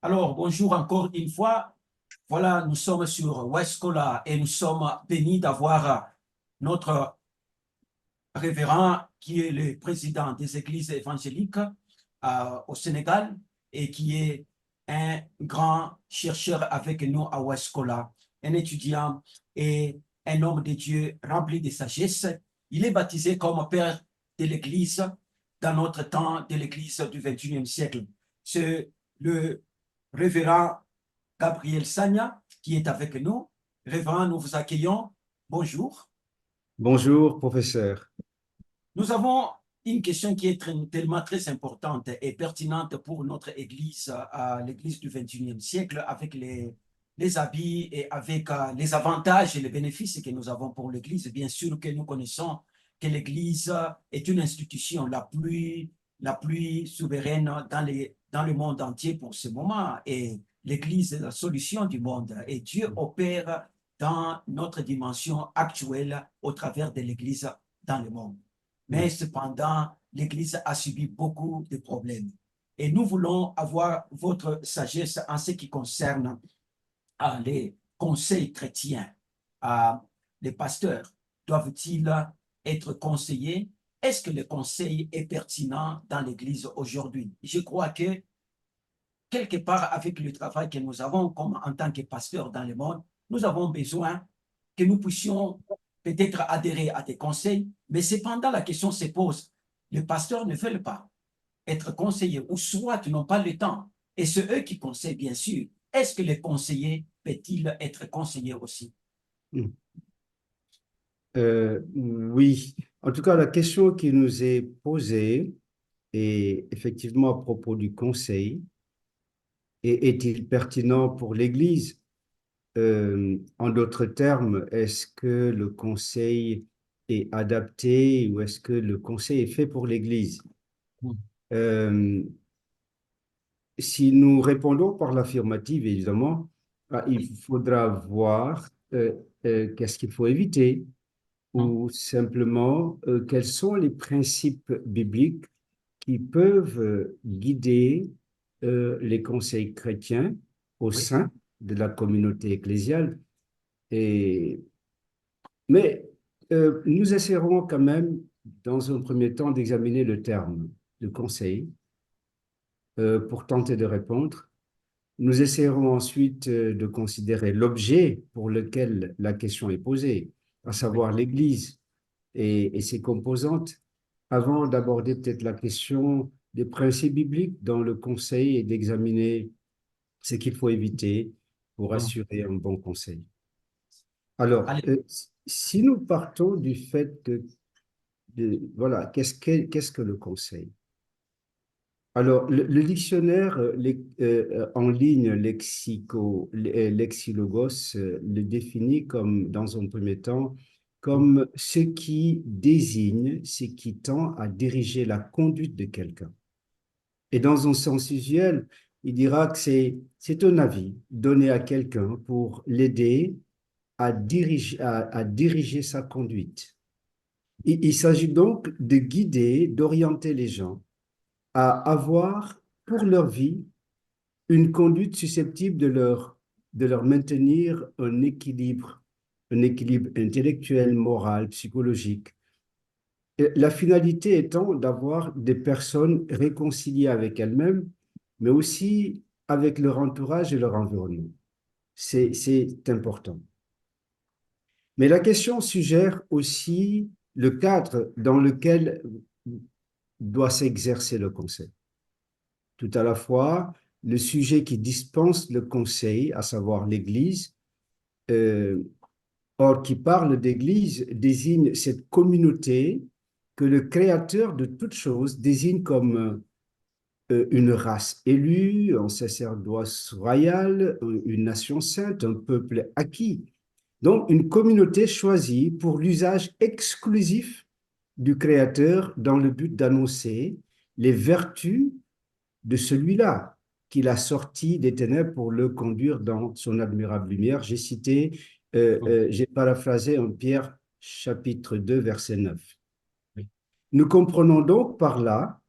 Alors, bonjour encore une fois. Voilà, nous sommes sur Wescola et nous sommes bénis d'avoir notre révérend qui est le président des églises évangéliques au Sénégal et qui est un grand chercheur avec nous à Wescola, un étudiant et un homme de Dieu rempli de sagesse. Il est baptisé comme père de l'église dans notre temps de l'église du XXIe siècle. C'est le révérend Gabriel Sagna qui est avec nous. Révérend, nous vous accueillons. Bonjour. Bonjour, professeur. Nous avons une question qui est tellement très importante et pertinente pour notre Église, l'Église du XXIe siècle, avec les habits et avec les avantages et les bénéfices que nous avons pour l'Église. Bien sûr que nous connaissons que l'Église est une institution la plus souveraine dans le monde entier pour ce moment. Et l'Église est la solution du monde. Et Dieu opère dans notre dimension actuelle au travers de l'Église dans le monde. Mais cependant, l'Église a subi beaucoup de problèmes. Et nous voulons avoir votre sagesse en ce qui concerne les conseils chrétiens. Les pasteurs doivent-ils être conseillés? Est-ce que le conseil est pertinent dans l'Église aujourd'hui? Je crois que quelque part, avec le travail que nous avons comme en tant que pasteurs dans le monde, nous avons besoin que nous puissions peut-être adhérer à des conseils, mais cependant la question se pose, les pasteurs ne veulent pas être conseillés ou soit n'ont pas le temps. Et c'est eux qui conseillent, bien sûr. Est-ce que les conseillers peuvent-ils être conseillés aussi? Oui, en tout cas, la question qui nous est posée est effectivement à propos du conseil. Et est-il pertinent pour l'Église? En d'autres termes, est-ce que le conseil est adapté ou est-ce que le conseil est fait pour l'Église? Euh, Si nous répondons par l'affirmative, évidemment, il faudra voir qu'est-ce qu'il faut éviter ou simplement quels sont les principes bibliques qui peuvent guider les conseils chrétiens au Oui. sein de la communauté ecclésiale. Mais nous essaierons quand même, dans un premier temps, d'examiner le terme de conseil pour tenter de répondre. Nous essaierons ensuite de considérer l'objet pour lequel la question est posée, à savoir l'Église et ses composantes, avant d'aborder peut-être la question des principes bibliques dans le conseil et d'examiner ce qu'il faut éviter pour assurer un bon conseil. Alors, Allez. si nous partons du fait voilà, qu'est-ce que le conseil? Alors, le dictionnaire en ligne Lexilogos le définit comme, dans un premier temps, comme ce qui désigne, ce qui tend à diriger la conduite de quelqu'un. Et dans un sens usuel, il dira que c'est un avis donné à quelqu'un pour l'aider à diriger sa conduite. Il s'agit donc de guider, d'orienter les gens à avoir pour leur vie une conduite susceptible de leur maintenir un équilibre intellectuel, moral, psychologique. Et la finalité étant d'avoir des personnes réconciliées avec elles-mêmes, mais aussi avec leur entourage et leur environnement. C'est important. Mais la question suggère aussi le cadre dans lequel doit s'exercer le conseil. Tout à la fois, le sujet qui dispense le conseil, à savoir l'Église, or qui parle d'Église, désigne cette communauté que le Créateur de toutes choses désigne comme une race élue, un sacerdoce royal, une nation sainte, un peuple acquis. Donc, une communauté choisie pour l'usage exclusif du Créateur dans le but d'annoncer les vertus de celui-là qu'il a sorti des ténèbres pour le conduire dans son admirable lumière. J'ai paraphrasé en Pierre chapitre 2, verset 9. Nous comprenons donc par là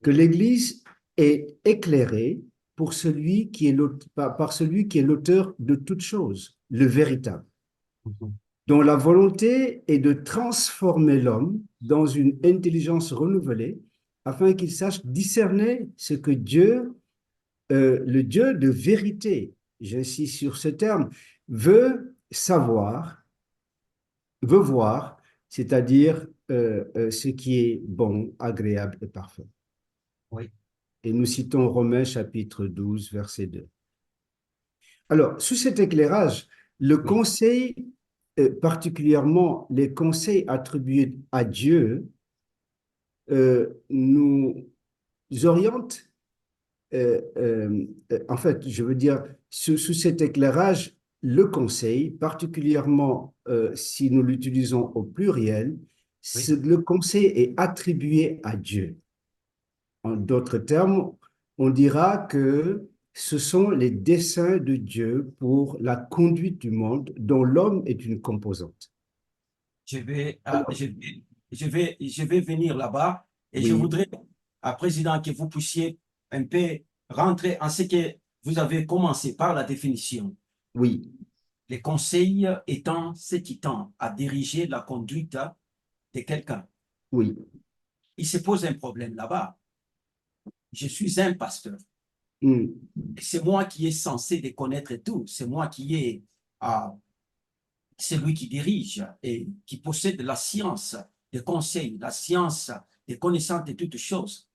que l'Église est éclairée pour celui qui est par celui qui est l'auteur de toutes choses, le véritable, Mhm. dont la volonté est de transformer l'homme dans une intelligence renouvelée, afin qu'il sache discerner ce que Dieu, le Dieu de vérité, j'insiste sur ce terme, veut savoir, veut voir, c'est-à-dire ce qui est bon, agréable et parfait. Oui, Et nous citons Romains chapitre 12, verset 2. Alors, sous cet éclairage, le oui, conseil, particulièrement les conseils attribués à Dieu, nous orientent, en fait, je veux dire, sous cet éclairage, le conseil, particulièrement si nous l'utilisons au pluriel, oui. le conseil est attribué à Dieu. En d'autres termes, on dira que ce sont les desseins de Dieu pour la conduite du monde dont l'homme est une composante. Je vais, Alors, je vais venir là-bas et je oui, voudrais, Président, que vous puissiez un peu rentrer en ce que vous avez commencé par la définition. oui, Les conseils étant ce qui tend à diriger la conduite de quelqu'un. oui, Il se pose un problème là-bas. Je suis un pasteur. mm, Et c'est moi qui est censé de connaître tout. C'est moi qui est euh, celui qui dirige et qui possède la science des conseils, la science des connaissances de toutes choses.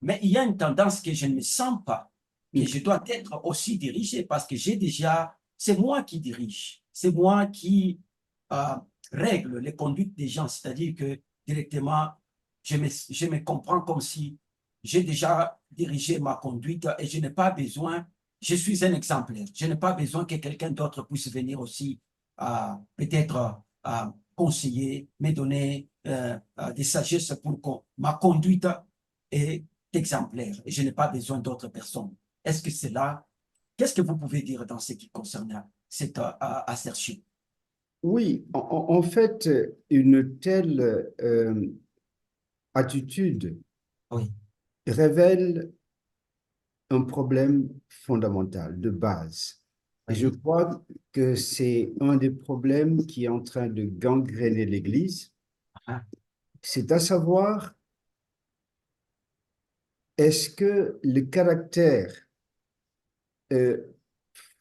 Mais il y a une tendance que je ne sens pas, que mm, je dois être aussi dirigé parce que j'ai déjà, c'est moi qui dirige, c'est moi qui euh, règle les conduites des gens, c'est-à-dire que directement, je me comprends comme si j'ai déjà dirigé ma conduite et je n'ai pas besoin, je suis un exemplaire, je n'ai pas besoin que quelqu'un d'autre puisse venir aussi peut-être conseiller, me donner des sagesses pour que ma conduite est exemplaire et je n'ai pas besoin d'autres personnes. Est-ce que c'est là? Qu'est-ce que vous pouvez dire dans ce qui concerne cette assertion? oui. En fait, une telle attitude Oui, révèle un problème fondamental, de base. Et je oui, crois que c'est un des problèmes qui est en train de gangréner l'Église, ah, c'est à savoir, est-ce que le caractère euh,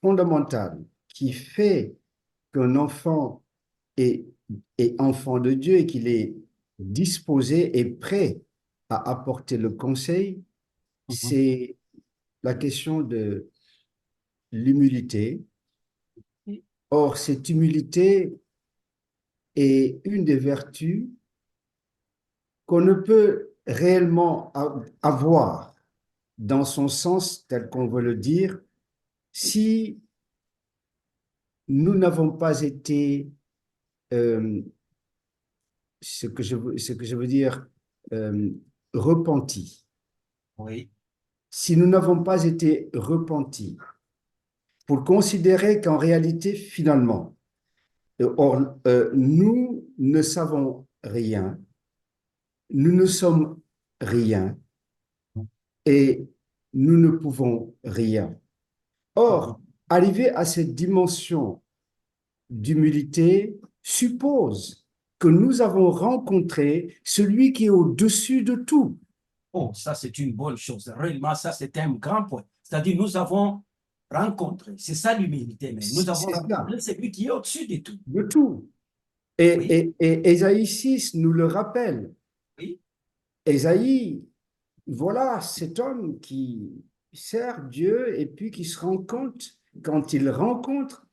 fondamental qui fait qu'un enfant est, est enfant de Dieu et qu'il est disposé et prêt à apporter le conseil, mhm, c'est la question de l'humilité. Or, cette humilité est une des vertus qu'on ne peut réellement avoir dans son sens tel qu'on veut le dire si nous n'avons pas été, euh, ce que je veux dire, euh, repentis. oui, Si nous n'avons pas été repentis pour considérer qu'en réalité, finalement, nous ne savons rien, nous ne sommes rien et nous ne pouvons rien. mhm. Or, arriver à cette dimension d'humilité suppose que nous avons rencontré celui qui est au-dessus de tout. Oh, ça c'est une bonne chose. Réellement, ça c'est un grand point. C'est-à-dire, nous avons rencontré, c'est ça l'humilité même, nous avons C'est ça, rencontré celui qui est au-dessus de tout. de tout. Oui, Et Ésaïe 6 nous le rappelle. oui, Ésaïe, voilà cet homme qui sert Dieu et puis qui se rend compte, quand il rencontre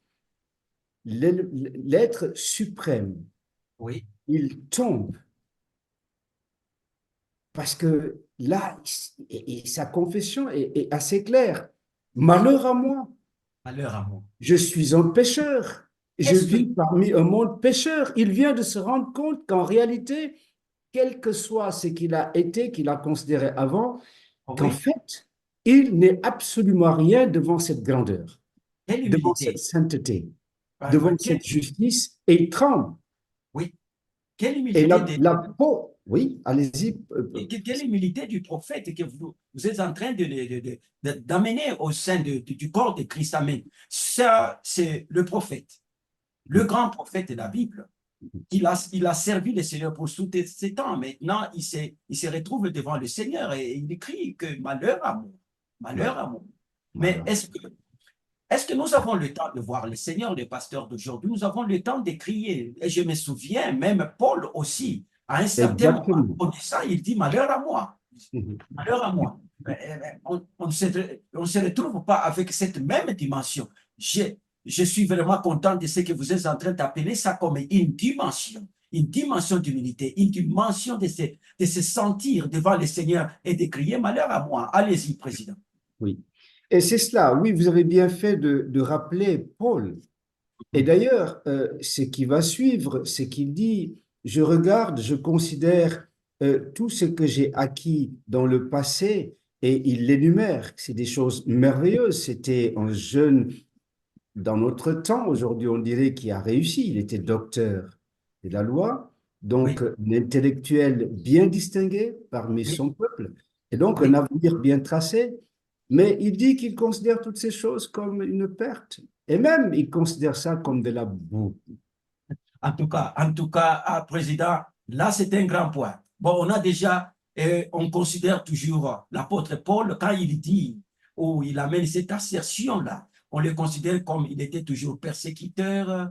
l'être suprême, oui, il tombe parce que là, et sa confession est assez claire. Malheur à moi, malheur à moi. je suis un pécheur. Je Est-ce que, vis parmi un monde pécheur. Il vient de se rendre compte qu'en réalité, quel que soit ce qu'il a été, qu'il a considéré avant, oh qu'en oui, fait, il n'est absolument rien devant cette grandeur, quelle devant cette humilité. sainteté, Ouais, devant ouais, cette justice, et il tremble. oui, Quelle Et humilité oui, allez-y. quelle humilité du prophète que vous êtes en train d'amener au sein du corps de Christ. Amen. Ça, c'est le prophète, le grand prophète de la Bible. Il a servi le Seigneur pour tous ces temps. Maintenant, il se retrouve devant le Seigneur et il crie que malheur à moi, malheur à moi. Mais Voilà. est-ce que nous avons le temps de voir le Seigneur, le pasteur d'aujourd'hui? Nous avons le temps de crier. Et je me souviens, même Paul aussi, à un certain moment, Exactement. en disant, il dit malheur à moi, Mhm. malheur à moi. On ne se retrouve pas avec cette même dimension. Je suis vraiment content de ce que vous êtes en train d'appeler ça comme une dimension d'humilité, une dimension de se sentir devant le Seigneur et de crier malheur à moi. Allez-y, Président. Oui. Et c'est cela, oui, vous avez bien fait de rappeler Paul. Et d'ailleurs, ce qui va suivre, c'est qu'il dit, je regarde, je considère tout ce que j'ai acquis dans le passé, et il l'énumère. C'est des choses merveilleuses. C'était un jeune dans notre temps, aujourd'hui on dirait qu'il a réussi. Il était docteur de la loi, donc Oui, un intellectuel bien distingué parmi oui, son peuple, et donc un oui. avenir bien tracé. Mais il dit qu'il considère toutes ces choses comme une perte. Et même, il considère ça comme de la boue. En tout cas, Président, là, c'est un grand point. Bon, on a déjà, on considère toujours l'apôtre Paul, quand il dit, ou il amène cette assertion-là, on le considère comme il était toujours persécuteur,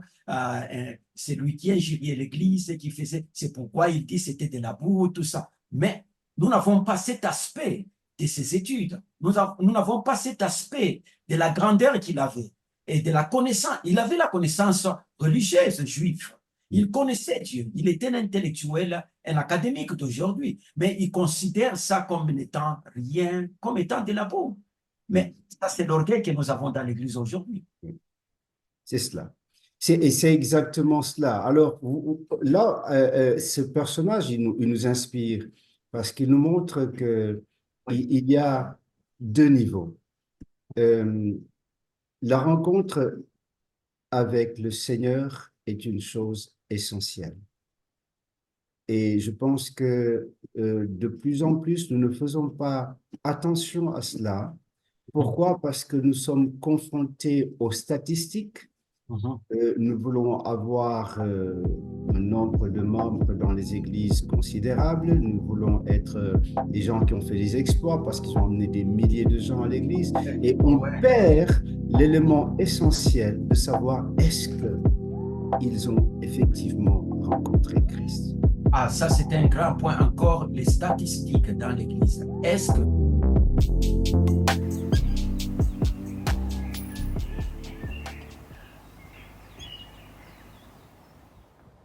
c'est lui qui injuriait l'Église, qui faisait, c'est pourquoi il dit c'était de la boue, tout ça. Mais nous n'avons pas cet aspect de ses études. Nous n'avons pas cet aspect de la grandeur qu'il avait et de la connaissance. Il avait la connaissance religieuse juive. Il connaissait Dieu. Il était un intellectuel, un académique d'aujourd'hui, mais il considère ça comme n'étant rien, comme étant de la boue. Mais ça, c'est l'orgueil que nous avons dans l'Église aujourd'hui. C'est cela. Et c'est exactement cela. Alors là, ce personnage, il nous inspire parce qu'il nous montre que Oui. il y a deux niveaux. Euh, la rencontre avec le Seigneur est une chose essentielle. Et je pense que de plus en plus, nous ne faisons pas attention à cela. Pourquoi? Parce que nous sommes confrontés aux statistiques. Nous voulons avoir un nombre de membres dans les églises considérable. Nous voulons être des gens qui ont fait des exploits parce qu'ils ont amené des milliers de gens à l'église. Et on Ouais. perd l'élément essentiel de savoir est-ce qu'ils ont effectivement rencontré Christ. Ah, ça, c'est un grand point encore, les statistiques dans l'Église. Est-ce que